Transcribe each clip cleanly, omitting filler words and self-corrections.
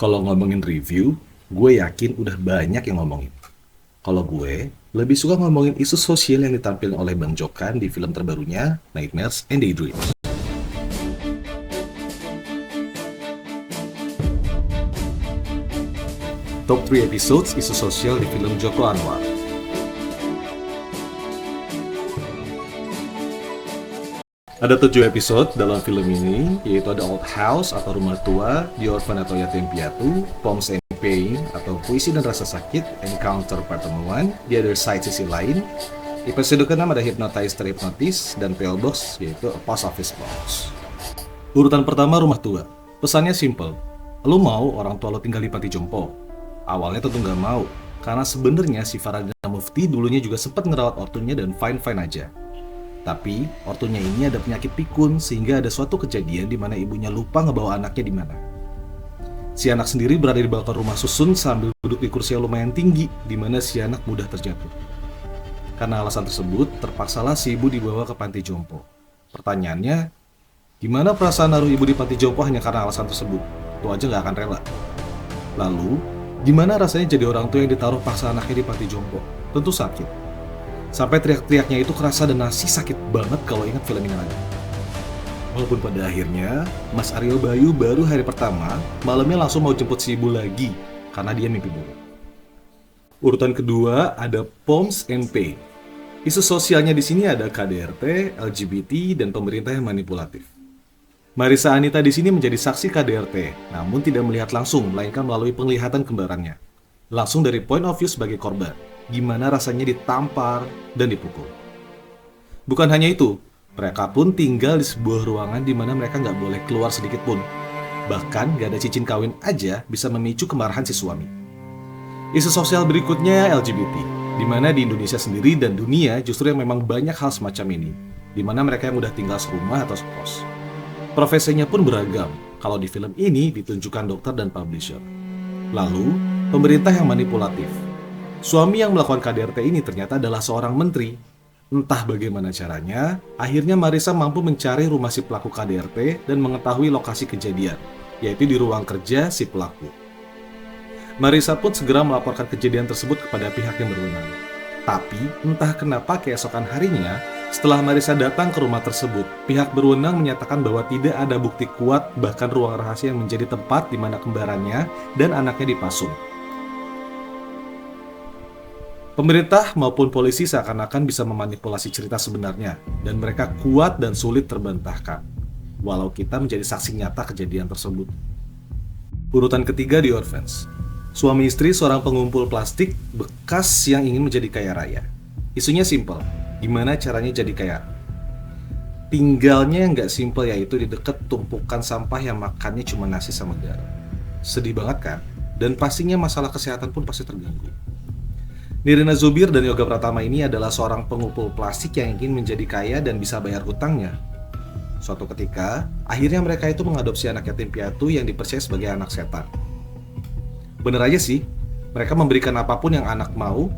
Kalau ngomongin review, gue yakin udah banyak yang ngomongin. Kalau gue, lebih suka ngomongin isu sosial yang ditampilkan oleh Bang Jokan di film terbarunya, Nightmares and Daydreams. Top 3 episodes isu sosial di film Joko Anwar. Ada 7 episode dalam film ini, yaitu ada Old House atau Rumah Tua, The Orphan atau Yatim Piatu, Poems and Pain atau Puisi dan Rasa Sakit, Encounter Pertemuan, The Other Side Sisi Lain. Episode ke-6 ada Hypnotize Terhypnotis, dan PO Box, yaitu A Post Office Box. Urutan pertama Rumah Tua. Pesannya simple. Lu mau orang tua lu tinggal di panti jompo? Awalnya tentu nggak mau, karena sebenarnya si Faradina Mufti dulunya juga sempat ngerawat ortunya dan fine-fine aja. Tapi, ortunya ini ada penyakit pikun sehingga ada suatu kejadian di mana ibunya lupa ngebawa anaknya di mana. Si anak sendiri berada di balkon rumah susun sambil duduk di kursi yang lumayan tinggi, di mana si anak mudah terjatuh. Karena alasan tersebut, terpaksalah si ibu dibawa ke panti jompo. Pertanyaannya, gimana perasaan naruh ibu di panti jompo hanya karena alasan tersebut? Itu aja nggak akan rela. Lalu, gimana rasanya jadi orang tua yang ditaruh paksa anaknya di panti jompo? Tentu sakit. Sampai teriak-teriaknya itu kerasa dan nasi sakit banget kalau ingat film ini lagi. Walaupun pada akhirnya, Mas Aryo Bayu baru hari pertama, malamnya langsung mau jemput si ibu lagi, karena dia mimpi buruk. Urutan kedua ada Poems and Pain. Isu sosialnya di sini ada KDRT, LGBT, dan pemerintah yang manipulatif. Marissa Anita di sini menjadi saksi KDRT, namun tidak melihat langsung, melainkan melalui penglihatan kembarannya. Langsung dari point of view sebagai korban. Gimana rasanya ditampar dan dipukul. Bukan hanya itu, mereka pun tinggal di sebuah ruangan di mana mereka nggak boleh keluar sedikit pun. Bahkan nggak ada cincin kawin aja bisa memicu kemarahan si suami. Isu sosial berikutnya LGBT, di mana di Indonesia sendiri dan dunia justru yang memang banyak hal semacam ini, di mana mereka yang udah tinggal serumah atau sekos. Profesinya pun beragam, kalau di film ini ditunjukkan dokter dan publisher. Lalu, pemerintah yang manipulatif. Suami yang melakukan KDRT ini ternyata adalah seorang menteri. Entah bagaimana caranya, akhirnya Marissa mampu mencari rumah si pelaku KDRT dan mengetahui lokasi kejadian, yaitu di ruang kerja si pelaku. Marissa pun segera melaporkan kejadian tersebut kepada pihak yang berwenang. Tapi, entah kenapa keesokan harinya, setelah Marissa datang ke rumah tersebut, pihak berwenang menyatakan bahwa tidak ada bukti kuat bahkan ruang rahasia yang menjadi tempat di mana kembarannya dan anaknya dipasung. Pemerintah maupun polisi seakan-akan bisa memanipulasi cerita sebenarnya, dan mereka kuat dan sulit terbantahkan, walau kita menjadi saksi nyata kejadian tersebut. Urutan ketiga The Orphans. Suami istri seorang pengumpul plastik bekas yang ingin menjadi kaya raya. Isunya simple, gimana caranya jadi kaya? Tinggalnya yang nggak simple yaitu di dekat tumpukan sampah yang makannya cuma nasi sama garam. Sedih banget kan? Dan pastinya masalah kesehatan pun pasti terganggu. Nirina Zubir dan Yoga Pratama ini adalah seorang pengumpul plastik yang ingin menjadi kaya dan bisa bayar hutangnya. Suatu ketika, akhirnya mereka itu mengadopsi anak yatim piatu yang dipercaya sebagai anak setan. Bener aja sih, mereka memberikan apapun yang anak mau,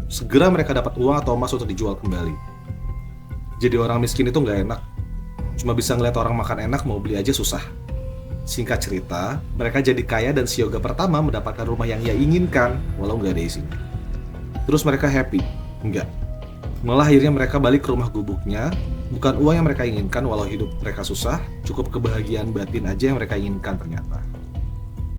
segera mereka dapat uang atau emas untuk dijual kembali. Jadi orang miskin itu nggak enak, cuma bisa ngeliat orang makan enak mau beli aja susah. Singkat cerita, mereka jadi kaya dan si Yoga Pratama mendapatkan rumah yang ia inginkan, walau nggak ada isinya. Terus mereka happy? Enggak. Malah akhirnya mereka balik ke rumah gubuknya, bukan uang yang mereka inginkan walau hidup mereka susah, cukup kebahagiaan batin aja yang mereka inginkan ternyata.